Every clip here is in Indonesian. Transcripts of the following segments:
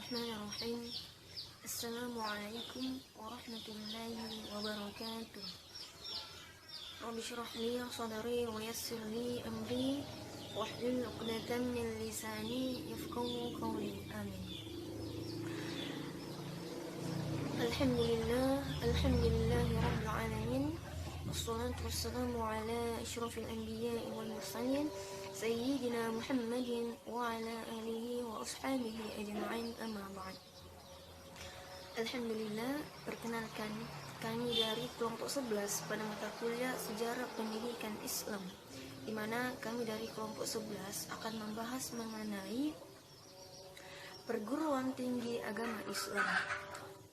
Bismillahirrahmanirrahim. Assalamualaikum warahmatullahi wabarakatuh. Rabbi shrah li sadri wa yassir li amri wahlul 'uqdatam min lisani yafqahu qawli. Amin. Alhamdulillahi rabbil alamin. Wassalatu wassalamu ala asyrafil anbiya'i wal mursalin Sayyidina Muhammadin wa ala alihi wa ashabihi ajma'in, amma ba'd. Alhamdulillah, perkenalkan kami dari kelompok 11 pada mata kuliah Sejarah Pendidikan Islam, di mana kami dari kelompok 11 akan membahas mengenai perguruan tinggi agama Islam.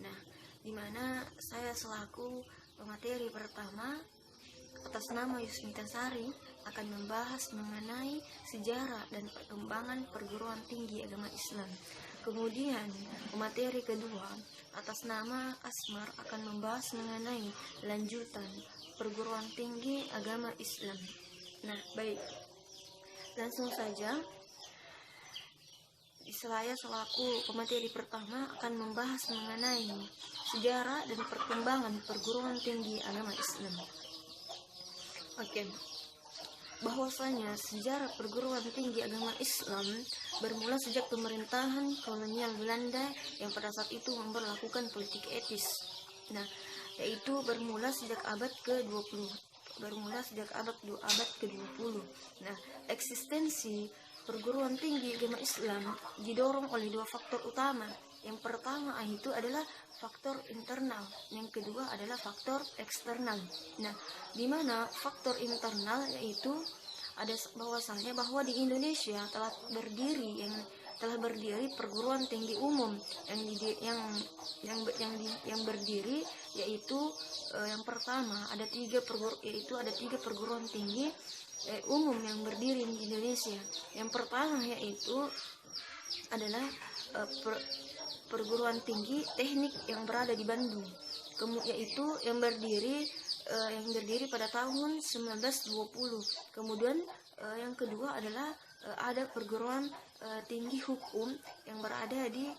Nah, di mana saya selaku pemateri pertama atas nama Yusmita Sari akan membahas mengenai sejarah dan perkembangan perguruan tinggi agama Islam. Kemudian pemateri kedua atas nama Asmar akan membahas mengenai lanjutan perguruan tinggi agama Islam. Nah, baik, langsung saja. Saya selaku pemateri pertama akan membahas mengenai sejarah dan perkembangan perguruan tinggi agama Islam. Oke, bahwasanya sejarah perguruan tinggi agama Islam bermula sejak pemerintahan kolonial Belanda yang pada saat itu memberlakukan politik etis. Nah, yaitu bermula sejak abad ke-20. Nah, eksistensi perguruan tinggi agama Islam didorong oleh dua faktor utama. Yang pertama itu adalah faktor internal, yang kedua adalah faktor eksternal. Nah, di mana faktor internal yaitu ada bahwasanya bahwa di Indonesia telah berdiri perguruan tinggi umum yang berdiri yaitu yang pertama ada tiga perguruan tinggi umum yang berdiri di Indonesia. Yang pertama yaitu adalah perguruan tinggi teknik yang berada di Bandung, yaitu yang berdiri pada tahun 1920. Kemudian yang kedua adalah ada perguruan tinggi hukum yang berada di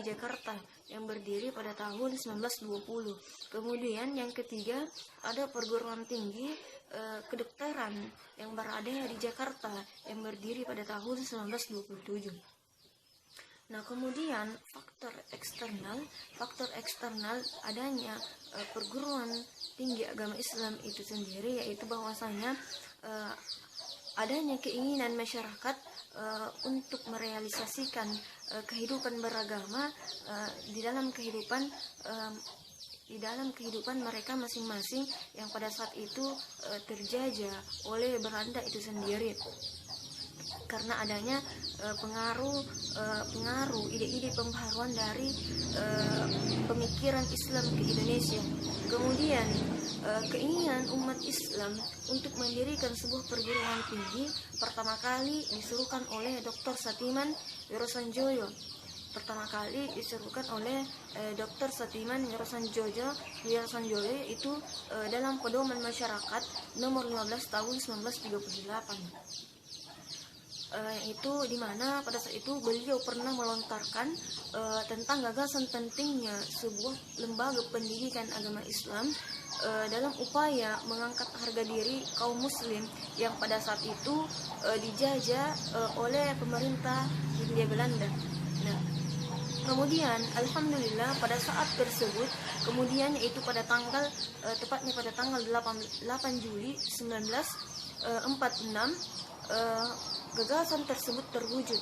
Jakarta yang berdiri pada tahun 1920. Kemudian yang ketiga ada perguruan tinggi kedokteran yang berada di Jakarta yang berdiri pada tahun 1927. Nah, kemudian faktor eksternal adanya perguruan tinggi agama Islam itu sendiri, yaitu bahwasanya adanya keinginan masyarakat untuk merealisasikan kehidupan beragama di dalam kehidupan mereka masing-masing yang pada saat itu terjajah oleh Belanda itu sendiri. Karena adanya pengaruh ide-ide pembaharuan dari pemikiran Islam ke Indonesia. Kemudian keinginan umat Islam untuk mendirikan sebuah perguruan tinggi pertama kali disuruhkan oleh Dr. Satiman Wirosanjoyo. Dr. Satiman Wirosanjoyo itu dalam Pedoman Masyarakat nomor 15 tahun 1938. Itu dimana pada saat itu beliau pernah melontarkan tentang gagasan pentingnya sebuah lembaga pendidikan agama Islam dalam upaya mengangkat harga diri kaum muslim yang pada saat itu dijajah oleh pemerintah Hindia Belanda. Nah, kemudian alhamdulillah pada saat tersebut kemudian yaitu tepatnya pada tanggal 8 Juli 1946 gagasan tersebut terwujud,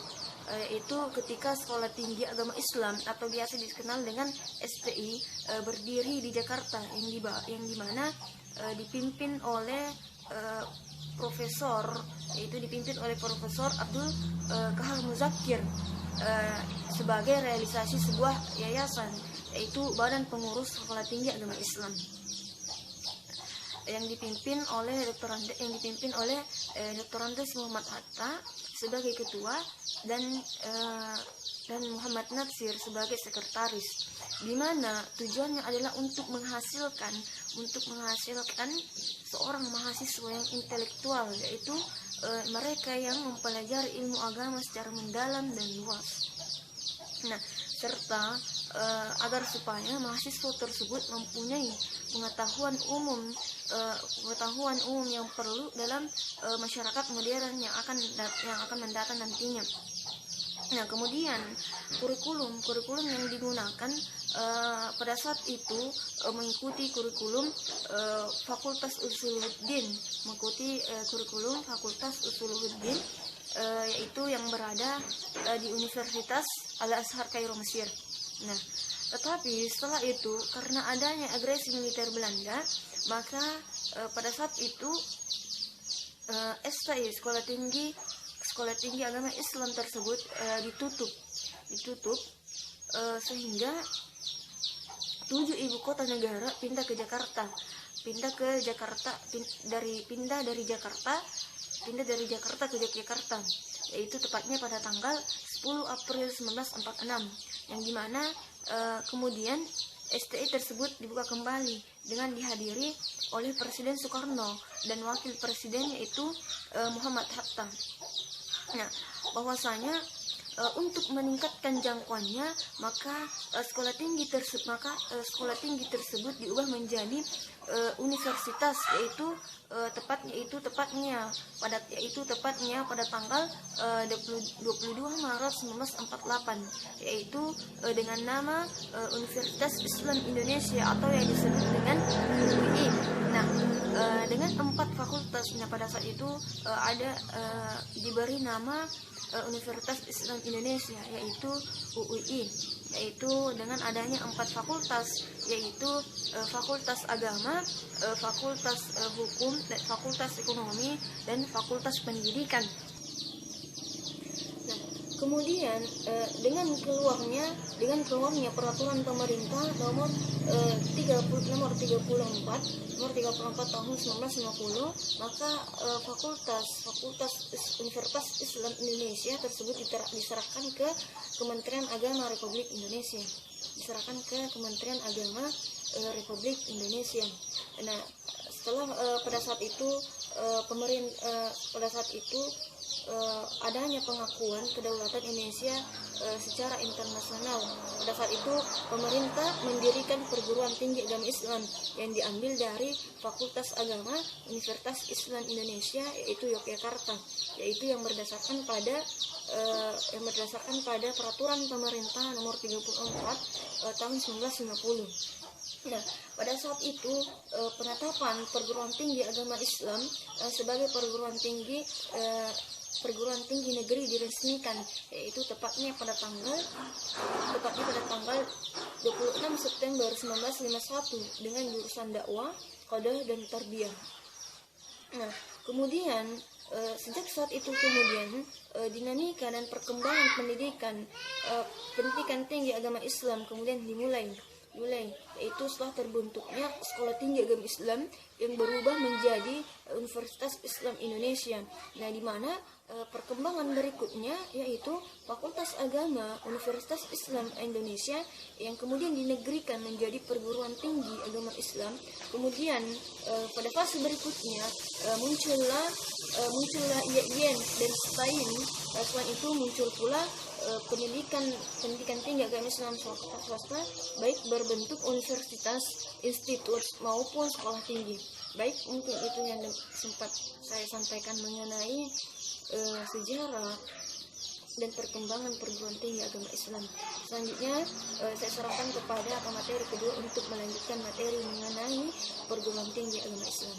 yaitu ketika Sekolah Tinggi Agama Islam atau biasa dikenal dengan STI berdiri di Jakarta yang dimana dipimpin oleh Profesor Abdul Kahar Muzakir sebagai realisasi sebuah yayasan, yaitu Badan Pengurus Sekolah Tinggi Agama Islam yang dipimpin oleh Dr. Andes Muhammad Hatta sebagai ketua dan Muhammad Natsir sebagai sekretaris, di mana tujuannya adalah untuk menghasilkan seorang mahasiswa yang intelektual, yaitu mereka yang mempelajari ilmu agama secara mendalam dan luas. Nah, serta agar supaya mahasiswa tersebut mempunyai pengetahuan umum yang perlu dalam masyarakat modern yang akan mendatang nantinya. Nah, kemudian kurikulum yang digunakan pada saat itu mengikuti kurikulum Fakultas Usuluddin, yaitu yang berada di Universitas Al-Azhar Kairo, Mesir. Nah, tetapi setelah itu karena adanya agresi militer Belanda, maka pada saat itu STI Sekolah Tinggi Agama Islam tersebut ditutup sehingga 7 ibu kota negara pindah dari Jakarta ke Yogyakarta, yaitu tepatnya pada tanggal 10 April 1946, yang dimana kemudian STI tersebut dibuka kembali dengan dihadiri oleh Presiden Soekarno dan wakil presidennya yaitu Muhammad Hatta. Nah, bahwasanya untuk meningkatkan jangkauannya, maka sekolah tinggi tersebut diubah menjadi universitas, yaitu tepatnya pada tanggal 22 Maret 1948, yaitu dengan nama Universitas Islam Indonesia atau yang disebut dengan UI. Nah, dengan 4 fakultas, pada saat itu diberi nama Universitas Islam Indonesia, yaitu UUI, yaitu dengan adanya 4 fakultas, yaitu Fakultas Agama, Fakultas Hukum, Fakultas Ekonomi, dan Fakultas Pendidikan. Nah, kemudian dengan keluarnya peraturan pemerintah nomor 34 tahun 1950, maka Fakultas Universitas Islam Indonesia tersebut diserahkan ke Kementerian Agama Republik Indonesia. Nah, setelah pada saat itu adanya pengakuan kedaulatan Indonesia secara internasional. Pada saat itu pemerintah mendirikan perguruan tinggi agama Islam yang diambil dari Fakultas Agama Universitas Islam Indonesia, yaitu Yogyakarta, yaitu yang berdasarkan pada peraturan pemerintah nomor 34 tahun 1950. Nah, pada saat itu penetapan perguruan tinggi agama Islam sebagai perguruan tinggi negeri diresmikan, yaitu tepatnya pada tanggal 26 September 1951 dengan jurusan dakwah, qadha, dan tarbiyah. Nah, kemudian sejak saat itu dinamika dan perkembangan pendidikan tinggi agama Islam kemudian dimulai, yaitu setelah terbentuknya Sekolah Tinggi Agama Islam yang berubah menjadi Universitas Islam Indonesia. Nah, di mana perkembangan berikutnya yaitu Fakultas Agama Universitas Islam Indonesia yang kemudian dinegrikan menjadi perguruan tinggi agama Islam. Kemudian pada fase berikutnya muncullah IAIN dan STAIN. Selain itu muncul pula pendidikan tinggi agama Islam swasta, baik berbentuk universitas, institut maupun sekolah tinggi. Baik, mungkin itu yang sempat saya sampaikan mengenai sejarah dan perkembangan perguruan tinggi agama Islam. Selanjutnya saya serahkan kepada pemateri kedua untuk melanjutkan materi mengenai perguruan tinggi agama Islam.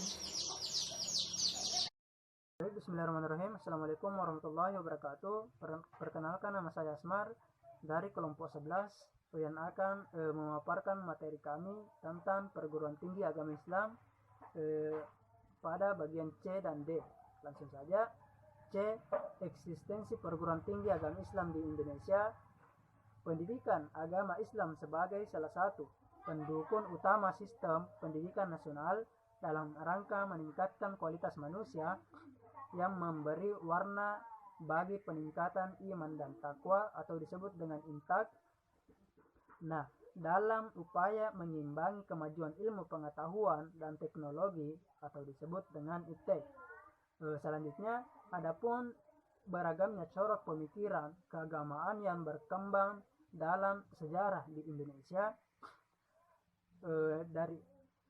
Bismillahirrahmanirrahim. Assalamualaikum warahmatullahi wabarakatuh. Perkenalkan, nama saya Asmar dari kelompok 11 yang akan memaparkan materi kami tentang perguruan tinggi agama Islam pada bagian C dan D. Langsung saja. C. Eksistensi perguruan tinggi agama Islam di Indonesia. Pendidikan agama Islam sebagai salah satu pendukung utama sistem pendidikan nasional dalam rangka meningkatkan kualitas manusia yang memberi warna bagi peningkatan iman dan takwa atau disebut dengan intak. Nah, dalam upaya mengimbangi kemajuan ilmu pengetahuan dan teknologi atau disebut dengan IPTEK. Selanjutnya, adapun beragamnya corak pemikiran keagamaan yang berkembang dalam sejarah di Indonesia,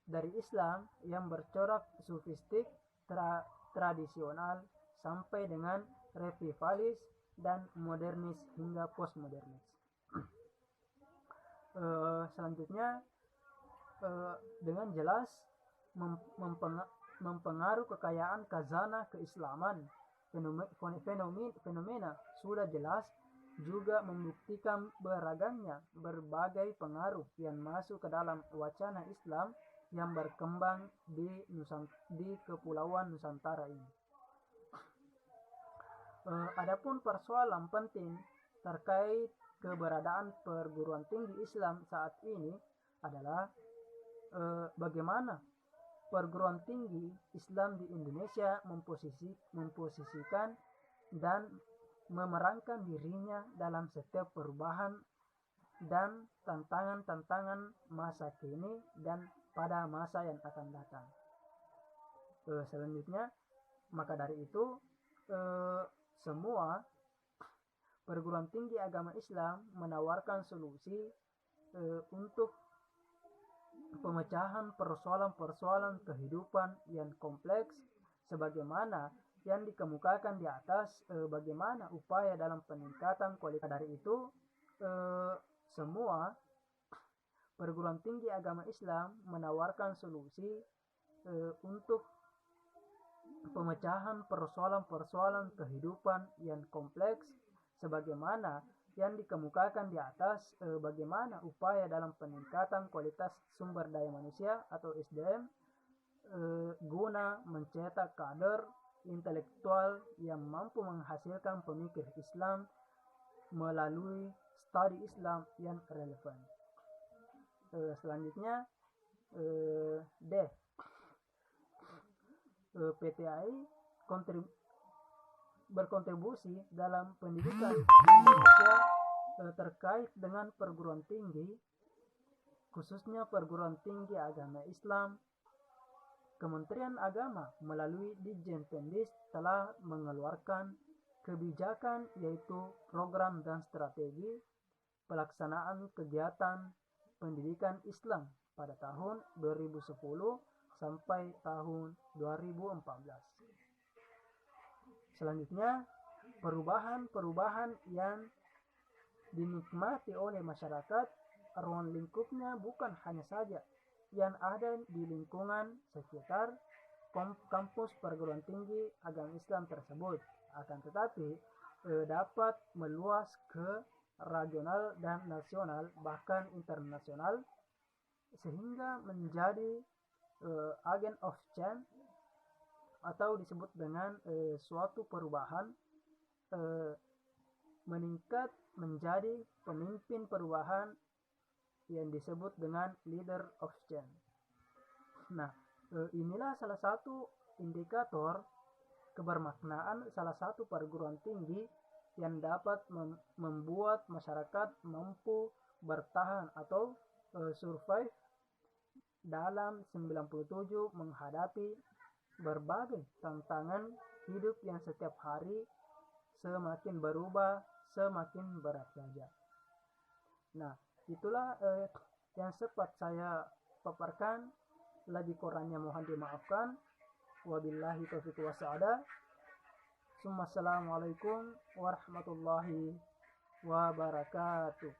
dari Islam yang bercorak sufistik, tradisional, sampai dengan revivalis dan modernis hingga postmodernis. Selanjutnya, dengan jelas mempengaruhi kekayaan khazanah keislaman. Fenomena sudah jelas juga membuktikan beragamnya berbagai pengaruh yang masuk ke dalam wacana Islam yang berkembang di Kepulauan Nusantara ini. Adapun persoalan penting terkait keberadaan perguruan tinggi Islam saat ini adalah bagaimana perguruan tinggi Islam di Indonesia memposisikan dan memerankan dirinya dalam setiap perubahan dan tantangan-tantangan masa kini dan pada masa yang akan datang. Selanjutnya, maka dari itu semua perguruan tinggi agama Islam menawarkan solusi untuk pemecahan persoalan-persoalan kehidupan yang kompleks, sebagaimana yang dikemukakan di atas, bagaimana upaya dalam peningkatan kualitas. Dari itu, semua perguruan tinggi agama Islam menawarkan solusi untuk pemecahan persoalan-persoalan kehidupan yang kompleks, sebagaimana yang dikemukakan di atas, bagaimana upaya dalam peningkatan kualitas sumber daya manusia atau SDM guna mencetak kader intelektual yang mampu menghasilkan pemikir Islam melalui studi Islam yang relevan. Selanjutnya, D. PTAI berkontribusi dalam pendidikan Indonesia terkait dengan perguruan tinggi, khususnya perguruan tinggi agama Islam. Kementerian Agama melalui Ditjen Pendis telah mengeluarkan kebijakan, yaitu program dan strategi pelaksanaan kegiatan pendidikan Islam pada tahun 2010 sampai tahun 2014. Selanjutnya, perubahan-perubahan yang dinikmati oleh masyarakat, ruang lingkupnya bukan hanya saja yang ada di lingkungan sekitar kampus perguruan tinggi agama Islam tersebut, akan tetapi dapat meluas ke regional dan nasional, bahkan internasional, sehingga menjadi agent of change atau disebut dengan suatu perubahan, meningkat menjadi pemimpin perubahan yang disebut dengan leader of change. Nah, inilah salah satu indikator kebermaknaan salah satu perguruan tinggi yang dapat membuat masyarakat mampu bertahan atau survive dalam 97 menghadapi berbagai tantangan hidup yang setiap hari semakin berubah, semakin berat saja. Nah, itulah yang sempat saya paparkan. Lagi kurangnya mohon dimaafkan. Wabillahi taufiq wassaada. Assalamualaikum warahmatullahi wabarakatuh.